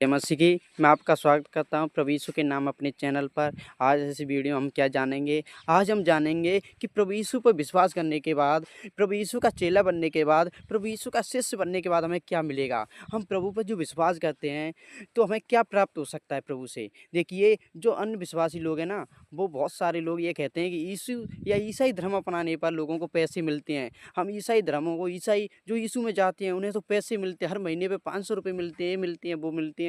जय मसीह की। मैं आपका स्वागत करता हूँ प्रभु यीशु के नाम अपने चैनल पर। आज इस वीडियो में हम क्या जानेंगे? आज हम जानेंगे कि प्रभु यीशु पर विश्वास करने के बाद, प्रभु यीशु का चेला बनने के बाद, प्रभु यीशु का शिष्य बनने के बाद हमें क्या मिलेगा। हम प्रभु पर जो विश्वास करते हैं तो हमें क्या प्राप्त हो सकता है प्रभु से। देखिए, जो अन्य विश्वासी लोग हैं ना, वो बहुत सारे लोग ये कहते हैं कि यीशु या ईसाई धर्म अपनाने पर लोगों को पैसे मिलते हैं। हम ईसाई धर्मों को, ईसाई जो यीशु में जाते हैं उन्हें तो पैसे मिलते हैं, हर महीने पे 500 रुपये मिलते हैं, ये मिलते हैं, वो मिलते हैं।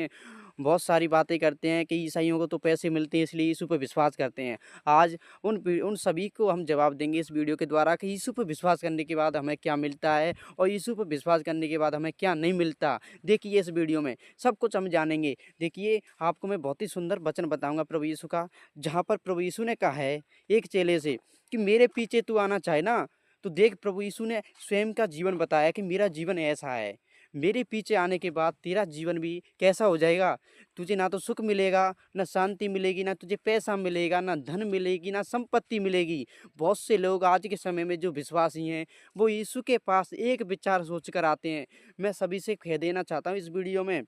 बहुत सारी बातें करते हैं कि ईसाइयों को तो पैसे मिलते हैं इसलिए यीशु पे विश्वास करते हैं। आज उन सभी को हम जवाब देंगे इस वीडियो के द्वारा कि यीशु पे विश्वास करने के बाद हमें क्या मिलता है और यीशु पे विश्वास करने के बाद हमें क्या नहीं मिलता। देखिए, इस वीडियो में सब कुछ हम जानेंगे। देखिए, आपको मैं बहुत ही सुंदर वचन बताऊंगा प्रभु यीशु का, जहाँ पर प्रभु यीशु ने कहा है एक चेले से कि मेरे पीछे तू आना चाहे ना, तो देख प्रभु यीशु ने स्वयं का जीवन बताया कि मेरा जीवन ऐसा है। मेरे पीछे आने के बाद तेरा जीवन भी कैसा हो जाएगा। तुझे ना तो सुख मिलेगा, ना शांति मिलेगी, ना तुझे पैसा मिलेगा, ना धन मिलेगी, ना संपत्ति मिलेगी। बहुत से लोग आज के समय में जो विश्वासी हैं, वो यीशु के पास एक विचार सोच कर आते हैं। मैं सभी से कह देना चाहता हूँ इस वीडियो में,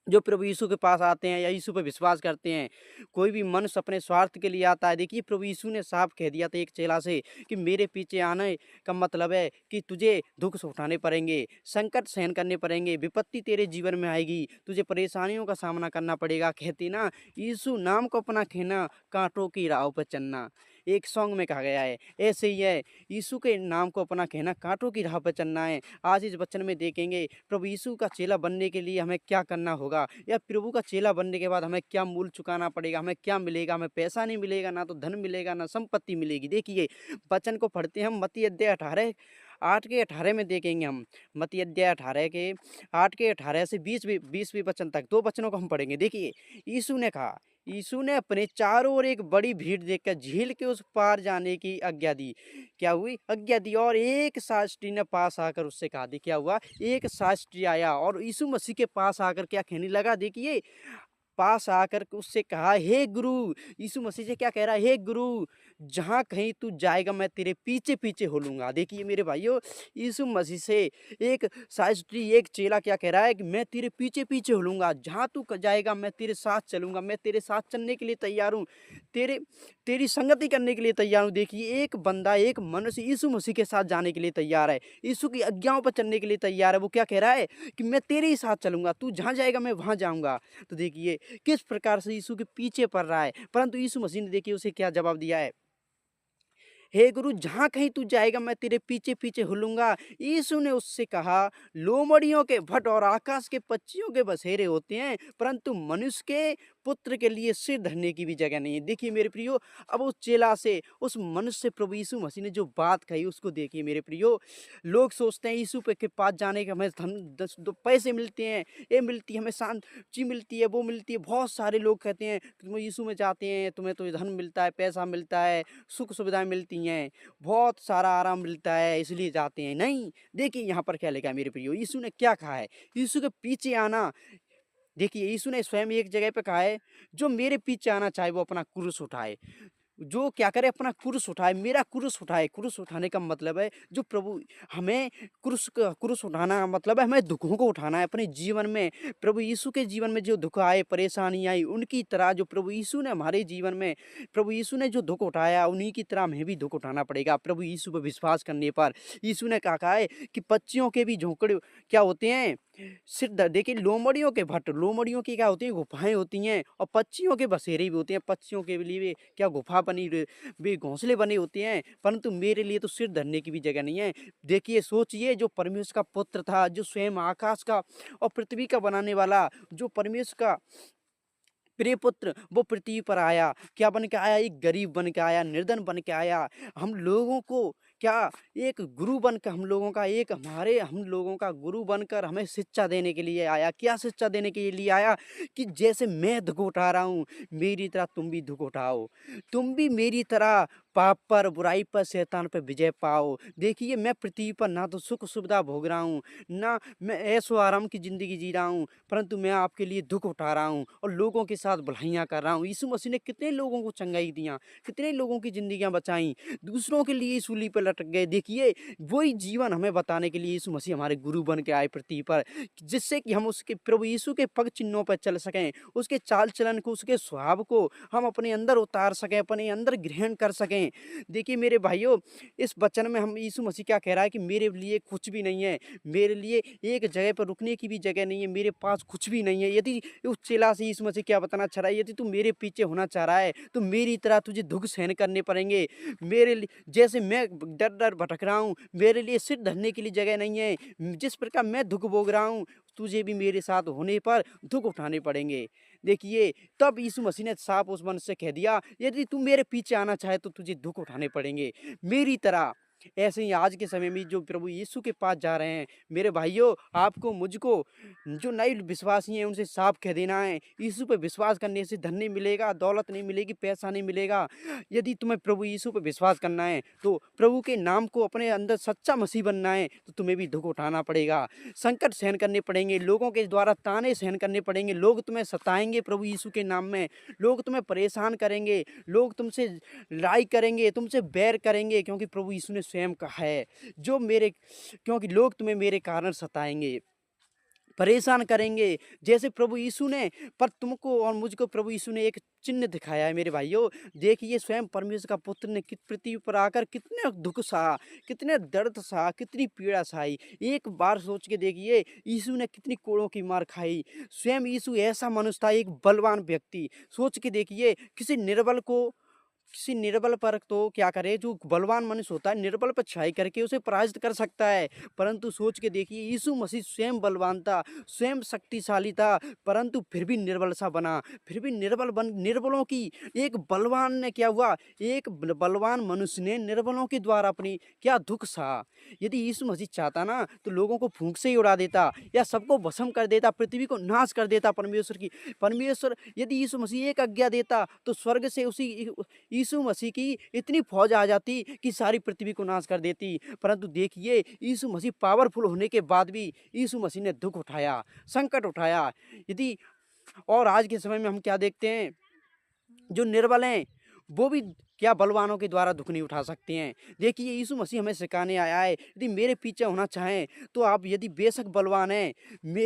जो प्रभु यीशु के पास आते हैं या यीशु पे विश्वास करते हैं, कोई भी मनुष्य अपने स्वार्थ के लिए आता है। देखिए, प्रभु यीशु ने साफ कह दिया था एक चेला से कि मेरे पीछे आने का मतलब है कि तुझे दुख उठाने पड़ेंगे, संकट सहन करने पड़ेंगे, विपत्ति तेरे जीवन में आएगी, तुझे परेशानियों का सामना करना पड़ेगा। कहते ना, यीशु नाम को अपना खेना, कांटों की राह पर चलना। एक सॉन्ग में कहा गया है, ऐसे ही है, यीशु के नाम को अपना कहना, कांटों की राह पर चलना है। आज इस वचन में देखेंगे प्रभु यीशु का चेला बनने के लिए हमें क्या करना होगा, या प्रभु का चेला बनने के बाद हमें क्या मूल्य चुकाना पड़ेगा, हमें क्या मिलेगा। हमें पैसा नहीं मिलेगा, ना तो धन मिलेगा, ना संपत्ति मिलेगी। देखिए, वचन को पढ़ते हैं हम, मत्ती अध्याय 18 8 के 18 में देखेंगे हम। मत्ती अध्याय 18 के 8 के 18 से 20वें वचन तक, दो वचनों को हम पढ़ेंगे। देखिए, यीशु ने कहा, यीशु ने अपने चारों ओर एक बड़ी भीड़ देखकर झील के उस पार जाने की आज्ञा दी। क्या हुई? आज्ञा दी। और एक शास्त्री ने पास आकर उससे कहा, दी क्या हुआ? एक शास्त्री आया और यीशु मसीह के पास आकर क्या कहने लगा? देखिए, पास आकर के उससे कहा, हे गुरु। यीशु मसीह से क्या कह रहा है? हे गुरु, जहाँ कहीं तू जाएगा मैं तेरे पीछे पीछे हो लूंगा। देखिए मेरे भाइयों, यीशु मसीह से एक शास्त्री, एक चेला क्या कह रहा है कि मैं तेरे पीछे पीछे हो लूंगा, जहाँ तू जाएगा मैं तेरे साथ चलूंगा, मैं तेरे साथ चलने के लिए तैयार हूँ, तेरे तेरी संगति करने के लिए तैयार हूँ। देखिए, एक बंदा, एक मनुष्य यीशु मसीह के साथ जाने के लिए तैयार है, यीशु की आज्ञाओं पर चलने के लिए तैयार है। वो क्या कह रहा है कि मैं तेरे ही साथ चलूंगा, तू जहाँ जाएगा मैं वहां जाऊंगा। तो देखिए, किस प्रकार से यीशु के पीछे पड़ रहा है, परंतु यीशु मसीह ने देखिए उसे क्या जवाब दिया है, हे गुरु, जहाँ कहीं तू जाएगा मैं तेरे पीछे पीछे हुलूंगा। यीशु ने उससे कहा, लोमड़ियों के भट और आकाश के पक्षियों के बसेरे होते हैं, परंतु मनुष्य के पुत्र के लिए सिर धरने की भी जगह नहीं है। देखिए मेरे प्रियो, अब उस चेला से, उस मनुष्य से प्रभु यीशु मसीह ने जो बात कही उसको देखिए मेरे प्रियो। लोग सोचते हैं यीशु के पास जाने के हमें धन, दो पैसे मिलते हैं, ये मिलती है, हमें शांति मिलती है, वो मिलती है। बहुत सारे लोग कहते हैं कि तुम यीशु में जाते हैं तुम्हें तो धन मिलता है, पैसा मिलता है, सुख सुविधाएं मिलती हैं, बहुत सारा आराम मिलता है, इसलिए जाते हैं। नहीं, देखिए यहाँ पर क्या लिखा है मेरे प्रियो, यीशु ने क्या कहा है, यीशु के पीछे आना। देखिए, यीशु ने स्वयं एक जगह पे कहा है, जो मेरे पीछे आना चाहे वो अपना क्रूस उठाए। जो क्या करे, अपना क्रूस उठाए, मेरा क्रूस उठाए। क्रूस उठाने का मतलब है, जो प्रभु हमें क्रूस उठाना का मतलब है हमें दुखों को उठाना है अपने जीवन में। प्रभु यीशु के जीवन में जो दुख आए, परेशानी आई, उनकी तरह जो प्रभु यीशु ने हमारे जीवन में, प्रभु यीशु ने जो दुख उठाया, उन्हीं की तरह हमें भी दुख उठाना पड़ेगा प्रभु यीशु पर विश्वास करने पर। यीशु ने कहा है कि पक्षियों के भी झोंकड़े क्या होते हैं, सिर दर्द। देखिए, लोमड़ियों के भट्ट, लोमड़ियों की क्या होती हैं, गुफाएं होती हैं, और पक्षियों के बसेरे भी होते हैं। पक्षियों के लिए भी क्या गुफा बनी, भी घोंसले बने होते हैं, परंतु मेरे लिए तो सिर धरने की भी जगह नहीं है। देखिए, सोचिए, जो परमेश्वर का पुत्र था, जो स्वयं आकाश का और पृथ्वी का बनाने वाला, जो परमेश्वर का प्रिय पुत्र, वो पृथ्वी पर आया, क्या बन के आया? एक गरीब बन के आया, निर्धन बन के आया, हम लोगों को क्या, एक गुरु बनकर, हम लोगों का गुरु बनकर हमें शिक्षा देने के लिए आया। क्या शिक्षा देने के लिए आया? कि जैसे मैं दुख उठा रहा हूँ, मेरी तरह तुम भी दुख उठाओ, तुम भी मेरी तरह पाप पर, बुराई पर, शैतान पर विजय पाओ। देखिए मैं पृथ्वी पर ना तो सुख सुविधा भोग रहा हूँ, ना मैं ऐशो आराम की ज़िंदगी जी रहा हूँ, परंतु मैं आपके लिए दुःख उठा रहा हूँ और लोगों के साथ भलाइयाँ कर रहा हूँ। यीशु मसीह ने कितने लोगों को चंगाई दियाँ, कितने लोगों की ज़िंदगियाँ बचाईं, दूसरों के लिए सूली पे लटक गए। देखिए वही जीवन हमें बताने के लिए यीशु मसीह हमारे गुरु बन के आए पृथ्वी पर, जिससे कि हम उसके प्रभु यीशु के पग चिन्हों पर चल सकें, उसके चाल-चलन को, उसके स्वभाव को हम अपने अंदर उतार सकें, अपने अंदर ग्रहण कर सकें। देखिए मेरे भाइयों, इस वचन में हम यीशु मसीह क्या कह रहा है कि मेरे लिए कुछ भी नहीं है, मेरे लिए एक जगह पर रुकने की भी जगह नहीं है, मेरे पास कुछ भी नहीं है। यदि उस चेला से यीशु मसीह क्या बताना चाह रहा है, यदि तू मेरे पीछे होना चाह रहा है, तो मेरी तरह तुझे दुःख सहन करने पड़ेंगे। मेरे लिए जैसे मैं दर-दर भटक रहा हूँ, मेरे लिए सिर धरने के लिए जगह नहीं है, जिस प्रकार मैं दुःख भोग रहा हूँ, तुझे भी मेरे साथ होने पर दुःख उठाने पड़ेंगे। देखिए, तब यीशु मसीह ने साफ उस मनुष्य से कह दिया, यदि तू मेरे पीछे आना चाहे तो तुझे दुःख उठाने पड़ेंगे, मेरी तरह। ऐसे ही आज के समय में जो प्रभु यीशु के पास जा रहे हैं, मेरे भाइयों, आपको, मुझको, जो नए विश्वासी हैं उनसे साफ कह देना है, यीशु पे विश्वास करने से धन नहीं मिलेगा, दौलत नहीं मिलेगी, पैसा नहीं मिलेगा। यदि तुम्हें प्रभु यीशु पे विश्वास करना है, तो प्रभु के नाम को अपने अंदर सच्चा मसीह बनना है, तो तुम्हें भी दुःख उठाना पड़ेगा, संकट सहन करने पड़ेंगे, लोगों के द्वारा ताने सहन करने पड़ेंगे, लोग तुम्हें सताएँगे प्रभु यीशु के नाम में, लोग तुम्हें परेशान करेंगे, लोग तुमसे लड़ाई करेंगे, तुमसे बैर करेंगे, क्योंकि प्रभु यीशु ने स्वयं कहा है, जो मेरे क्योंकि लोग तुम्हें मेरे कारण सताएँगे, परेशान करेंगे, जैसे प्रभु यीशु ने, पर तुमको और मुझको प्रभु यीशु ने एक चिन्ह दिखाया है मेरे भाइयों। देखिए स्वयं परमेश्वर का पुत्र ने पृथ्वी पर आकर कितने दुःख सहा, कितने दर्द सहा, कितनी पीड़ा सही। एक बार सोच के देखिए, यीशु ने कितनी कोड़ों की मार खाई। स्वयं यीशु ऐसा मनुष्य था, एक बलवान व्यक्ति। सोच के देखिए, किसी निर्बल पर तो क्या करे, जो बलवान मनुष्य होता है निर्बल पर छाई करके उसे पराजित कर सकता है, परंतु सोच के देखिए यीशु मसीह स्वयं बलवान था, स्वयं शक्तिशाली था, परंतु फिर भी निर्बल सा बना, फिर भी निर्बलों की एक बलवान ने क्या हुआ, एक बलवान मनुष्य ने निर्बलों के द्वारा अपनी क्या दुख सहा। यदि यीशु मसीह चाहता ना तो लोगों को फूंक से ही उड़ा देता, या सबको भस्म कर देता, पृथ्वी को नाश कर देता। परमेश्वर यदि यीशु मसीह एक आज्ञा देता तो स्वर्ग से उसी यीशु मसीह की इतनी फौज आ जाती कि सारी पृथ्वी को नाश कर देती। परंतु देखिए यीशु मसीह पावरफुल होने के बाद भी यीशु मसीह ने दुःख उठाया, संकट उठाया। यदि और आज के समय में हम क्या देखते हैं, जो निर्बल हैं वो भी क्या बलवानों के द्वारा दुःख नहीं उठा सकते हैं। देखिए यीशु मसीह हमें सिखाने आया है, यदि मेरे पीछे होना चाहें तो आप यदि बेशक बलवान हैं,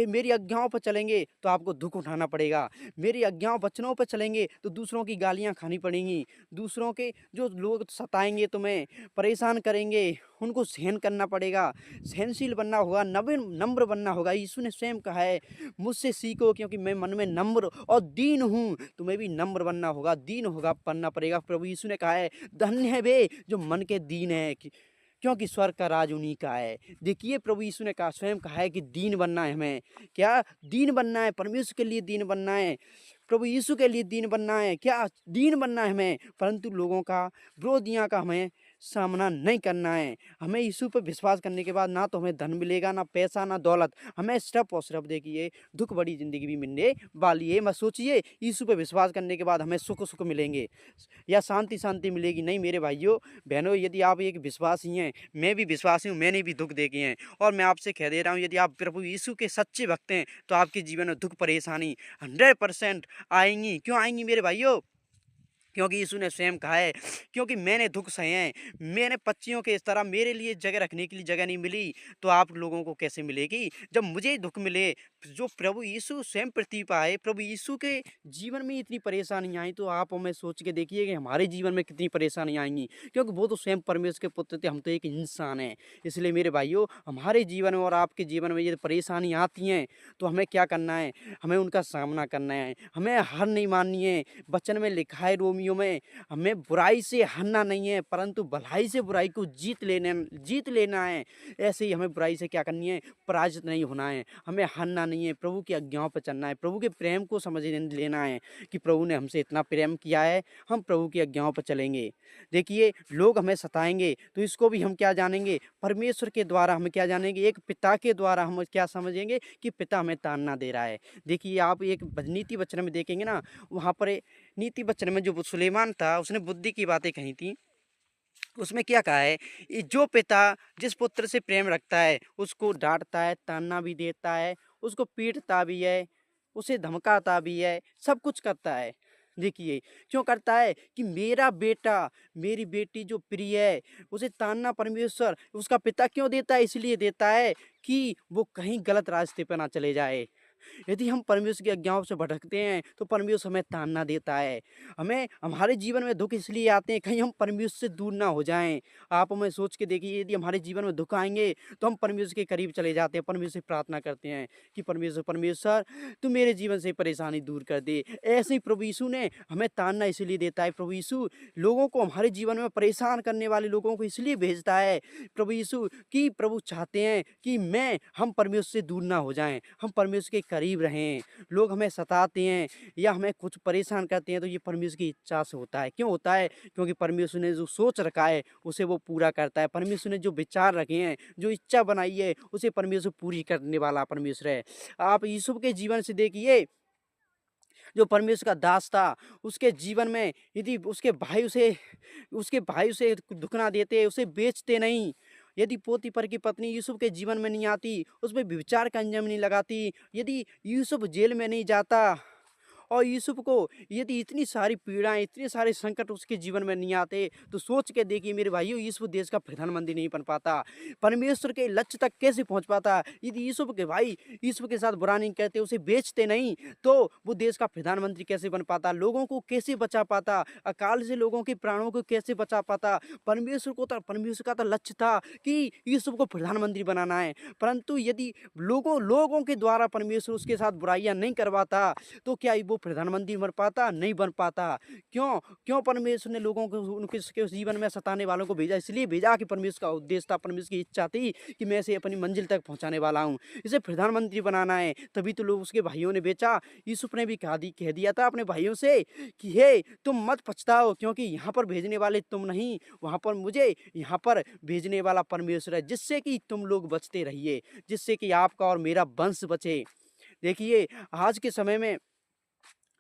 मेरी आज्ञाओं पर चलेंगे तो आपको दुःख उठाना पड़ेगा। मेरी आज्ञाओं वचनों पर चलेंगे तो दूसरों की गालियाँ खानी पड़ेंगी, दूसरों के जो लोग सताएँगे, तुम्हें परेशान करेंगे, उनको सहन करना पड़ेगा, सहनशील बनना होगा, नम्र बनना होगा। यीशु ने स्वयं कहा है, मुझसे सीखो क्योंकि मैं मन में नम्र और दीन हूँ। तुम्हें भी नम्र बनना होगा, दीन बनना पड़ेगा। प्रभु यीशु ने कहा है, धन्य है वे जो मन के दीन है, क्योंकि स्वर्ग का राज उन्हीं का है। देखिए प्रभु यीशु ने कहा, स्वयं कहा है कि दीन बनना है हमें। क्या दीन बनना है? परमेश्वर के लिए दीन बनना है, प्रभु यीशु के लिए दीन बनना है। क्या दीन बनना है हमें, परंतु लोगों का, विरोधियों का हमें सामना नहीं करना है। हमें यीशु पर विश्वास करने के बाद ना तो हमें धन मिलेगा, ना पैसा, ना दौलत, हमें सिर्फ और सिर्फ देखिए दुख बड़ी ज़िंदगी भी मिलने वाली है। मत सोचिए यीशु पर विश्वास करने के बाद हमें सुख मिलेंगे या शांति मिलेगी। नहीं मेरे भाइयों बहनों, यदि आप एक विश्वासी हैं, मैं भी विश्वासी हूँ, मैंने भी दुख देखे हैं, और मैं आपसे कह दे रहा हूँ, यदि आप प्रभु यीशु के सच्चे भक्त हैं तो आपके जीवन में दुख परेशानी 100% आएंगी। क्यों आएंगी मेरे भाइयों? क्योंकि यीशु ने स्वयं कहा है, क्योंकि मैंने दुख सहे हैं, मैंने पक्षियों के इस तरह मेरे लिए जगह रखने के लिए जगह नहीं मिली, तो आप लोगों को कैसे मिलेगी जब मुझे दुख मिले। जो प्रभु यीशु स्वयं पृथ्वी पर आए, प्रभु यीशु के जीवन में इतनी परेशानी आई, तो आप हमें सोच के देखिए कि हमारे जीवन में कितनी परेशानी आएंगी, क्योंकि वो तो स्वयं परमेश्वर के पुत्र थे, हम तो एक इंसान हैं। इसलिए मेरे भाइयों, हमारे जीवन में और आपके जीवन में यदि परेशानी आती हैं तो हमें क्या करना है, हमें उनका सामना करना है, हमें हार नहीं माननी है। वचन में लिखा है रोमियो में, हमें बुराई से हारना नहीं है, परंतु भलाई से बुराई को जीत लेना है। ऐसे ही हमें बुराई से क्या करनी है, पराजित नहीं होना है, हमें हारना नहीं है, प्रभु की आज्ञाओं पर चलना है, प्रभु के प्रेम को समझ लेना है कि प्रभु ने हमसे इतना प्रेम किया है, हम प्रभु की आज्ञाओं पर चलेंगे। देखिए लोग हमें सताएंगे तो इसको भी हम क्या जानेंगे, परमेश्वर के द्वारा हम क्या जानेंगे, एक पिता के द्वारा हम क्या समझेंगे कि पिता हमें ताड़ना दे रहा है। देखिए आप एक नीति वचन में देखेंगे ना, वहाँ पर नीति वचन में जो सुलेमान था उसने बुद्धि की बातें कही थी। उसमें क्या कहा है, ये जो पिता जिस पुत्र से प्रेम रखता है उसको डांटता है, ताना भी देता है, उसको पीटता भी है, उसे धमकाता भी है, सब कुछ करता है। देखिए क्यों करता है कि मेरा बेटा मेरी बेटी जो प्रिय है उसे ताना परमेश्वर उसका पिता क्यों देता है, इसलिए देता है कि वो कहीं गलत रास्ते पर ना चले जाए। यदि हम परमेश्वर की आज्ञाओं से भटकते हैं तो परमेश्वर हमें ताना देता है। हमें हमारे जीवन में दुख इसलिए आते हैं कहीं हम परमेश्वर से दूर ना हो जाएं। आप हमें सोच के देखिए, यदि हमारे जीवन में दुख आएंगे तो हम परमेश्वर के करीब चले जाते हैं, परमेश्वर से प्रार्थना करते हैं कि परमेश्वर परमेश्वर तू मेरे जीवन से परेशानी दूर कर दे। ऐसे ही प्रभु यीशु ने हमें ताना इसलिए देता है। प्रभु यीशु लोगों को हमारे जीवन में परेशान करने वाले लोगों को इसलिए भेजता है प्रभु यीशु कि प्रभु चाहते हैं कि हम परमेश्वर से दूर ना हो जाएं, हम परमेश्वर के करीब रहें। लोग हमें सताते हैं या हमें कुछ परेशान करते हैं तो ये परमेश्वर की इच्छा से होता है। क्यों होता है? क्योंकि परमेश्वर ने जो सोच रखा है उसे वो पूरा करता है। परमेश्वर ने जो विचार रखे हैं, जो इच्छा बनाई है उसे परमेश्वर पूरी करने वाला परमेश्वर है। आप यूसुफ के जीवन से देखिए, जो परमेश्वर का दास था उसके जीवन में यदि उसके भाई उसे दुख ना देते, उसे बेचते नहीं, यदि पोतीफर की पत्नी यूसुफ के जीवन में नहीं आती, उसमें व्यभिचार का अंजाम नहीं लगाती, यदि यूसुफ जेल में नहीं जाता और यूसुफ को यदि इतनी सारी पीड़ाएं, इतने सारे संकट उसके जीवन में नहीं आते, तो सोच के देखिए मेरे भाइयों, यूसुफ देश का प्रधानमंत्री नहीं बन पाता, परमेश्वर के लक्ष्य तक कैसे पहुंच पाता। यदि यूसुफ के भाई यूसुफ के साथ बुरा नहीं कहते, उसे बेचते नहीं, तो वो देश का प्रधानमंत्री कैसे बन पाता, लोगों को कैसे बचा पाता, अकाल से लोगों के प्राणों को कैसे बचा पाता। परमेश्वर का तो लक्ष्य था कि यूसुफ को प्रधानमंत्री बनाना है, परंतु यदि लोगों के द्वारा परमेश्वर उसके साथ बुराइयां नहीं करवाता तो क्या वो प्रधानमंत्री बन पाता? नहीं बन पाता। क्यों? क्यों परमेश्वर ने लोगों को उनके उसके जीवन में सताने वालों को भेजा? इसलिए भेजा कि परमेश्वर का उद्देश्य था, परमेश्वर की इच्छा थी कि मैं इसे अपनी मंजिल तक पहुंचाने वाला हूं, इसे प्रधानमंत्री बनाना है। तभी तो लोग उसके भाइयों ने बेचा। यूसुफ ने भी कह दिया था अपने भाइयों से कि हे तुम मत पछताओ, क्योंकि यहाँ पर भेजने वाले तुम नहीं, वहाँ पर मुझे यहाँ पर भेजने वाला परमेश्वर है, जिससे कि तुम लोग बचते रहिए, जिससे कि आपका और मेरा वंश बचे। देखिए आज के समय में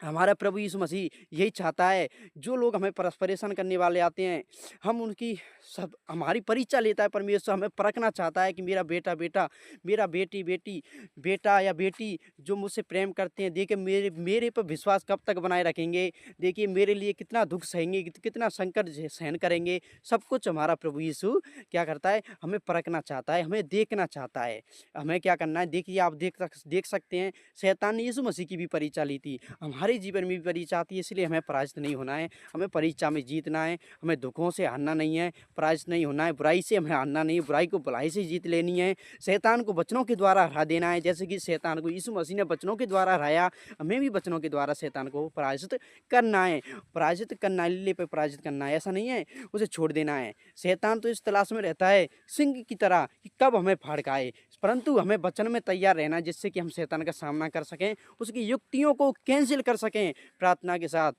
हमारा प्रभु यीशु मसीह यही चाहता है, जो लोग हमें परेशान करने वाले आते हैं, हम उनकी सब हमारी परीक्षा लेता है परमेश्वर, हमें परखना चाहता है कि मेरा बेटा बेटा, मेरा बेटी बेटी, बेटा या बेटी जो मुझसे प्रेम करते हैं, देखिए मेरे मेरे पर विश्वास कब तक बनाए रखेंगे, देखिए मेरे लिए कितना दुख सहेंगे, कितना संकट सहन करेंगे। सब कुछ हमारा प्रभु यीशु क्या करता है, हमें परखना चाहता है, हमें देखना चाहता है। हमें क्या करना है, देखिए आप देख सकते हैं, शैतान ने यीशु मसीह की भी परीक्षा ली थी, हमारे जीवन में भी परीक्षा आती है, इसलिए हमें पराजित नहीं होना है, हमें परीक्षा में जीतना है, हमें दुखों से हारना नहीं है, पराजित नहीं होना है, बुराई से हमें हारना नहीं है, बुराई को भलाई से जीत लेनी है, शैतान को वचनों के द्वारा हरा देना है। जैसे कि शैतान को यीशु मसीह ने वचनों के द्वारा हराया, हमें भी वचनों के द्वारा शैतान को पराजित करना है। पराजित करना, लीले पे पराजित करना है, ऐसा नहीं है उसे छोड़ देना है। शैतान तो इस तलाश में रहता है सिंह की तरह कि कब हमें फाड़ खाए, परंतु हमें वचन में तैयार रहना, जिससे कि हम शैतान का सामना कर सकें, उसकी युक्तियों को कैंसिल कर सकें प्रार्थना के साथ,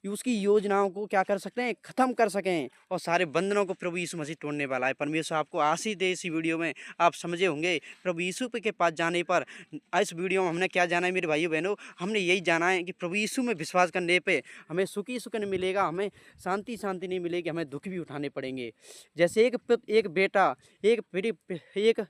उसकी योजनाओं को क्या कर सकते हैं, खत्म कर सकें, और सारे बंधनों को प्रभु यीशु मसीह तोड़ने वाला है। परमेश्वर आपको आशीष दे। इसी वीडियो में आप समझे होंगे प्रभु यीशु के पास जाने पर, इस वीडियो में हमने क्या जाना है मेरे भाइयों बहनों, हमने यही जाना है कि प्रभु यीशु में विश्वास करने पे हमें सुख ही सुख नहीं मिलेगा, हमें शांति नहीं मिलेगी, हमें दुख भी उठाने पड़ेंगे। जैसे एक बेटा एक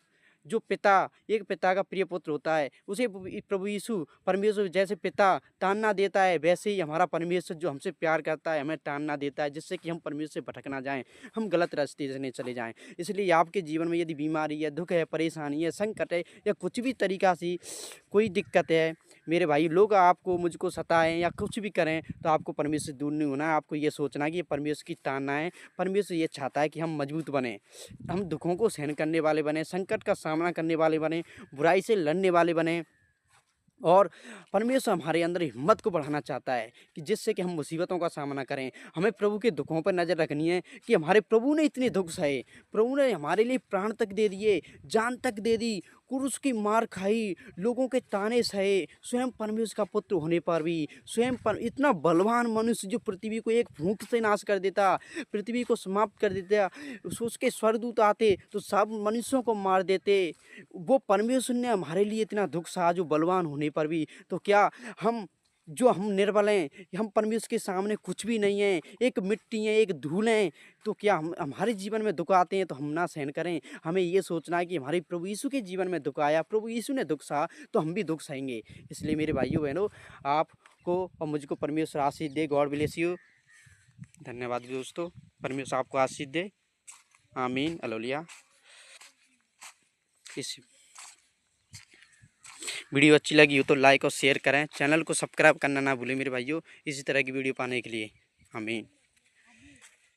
जो पिता एक पिता का प्रिय पुत्र होता है, उसे प्रभु यीशु परमेश्वर जैसे पिता ताड़ना देता है, वैसे ही हमारा परमेश्वर जो हमसे प्यार करता है हमें ताड़ना देता है, जिससे कि हम परमेश्वर से भटक ना जाएं, हम गलत रास्ते से नहीं चले जाएं। इसलिए आपके जीवन में यदि बीमारी है, दुख है, परेशानी है, संकट है, या कुछ भी तरीका से कोई दिक्कत है, मेरे भाई लोग आपको मुझको सताएं या कुछ भी करें, तो आपको परमेश्वर से दूर नहीं होना है। आपको ये सोचना है कि ये परमेश्वर की ताड़ना है। परमेश्वर ये चाहता है कि हम मजबूत बने, हम दुखों को सहन करने वाले बने, संकट का सामना करने वाले बने, बुराई से लड़ने वाले बने, और परमेश्वर हमारे अंदर हिम्मत को बढ़ाना चाहता है कि जिससे कि हम मुसीबतों का सामना करें। हमें प्रभु के दुखों पर नज़र रखनी है कि हमारे प्रभु ने इतने दुख सहे, प्रभु ने हमारे लिए प्राण तक दे दिए, जान तक दे दी, क्रूस की मार खाई, लोगों के ताने सहे, स्वयं परमेश्वर का पुत्र होने पर भी, इतना बलवान मनुष्य जो पृथ्वी को एक फूंक से नाश कर देता, पृथ्वी को समाप्त कर देता, उसके स्वर्गदूत आते तो सब मनुष्यों को मार देते, वो परमेश्वर ने हमारे लिए इतना दुख सहा जो बलवान होने पर भी। तो क्या हम जो हम निर्बल हैं, हम परमेश्वर के सामने कुछ भी नहीं हैं, एक मिट्टी हैं, एक धूल हैं, तो क्या हम हमारे जीवन में दुःख आते हैं तो हम ना सहन करें? हमें ये सोचना है कि हमारे प्रभु यीशु के जीवन में दुःख आया, प्रभु यीशु ने दुःख सहा, तो हम भी दुःख सहेंगे। इसलिए मेरे भाइयों-बहनों, आपको और मुझको परमेश्वर आशीष दे। God bless you. धन्यवाद दोस्तों। परमेश्वर आपको आशीष दे। आमीन। हालेलुया। इस वीडियो अच्छी लगी हो तो लाइक और शेयर करें। चैनल को सब्सक्राइब करना ना भूलें मेरे भाइयों, इसी तरह की वीडियो पाने के लिए। आमीन।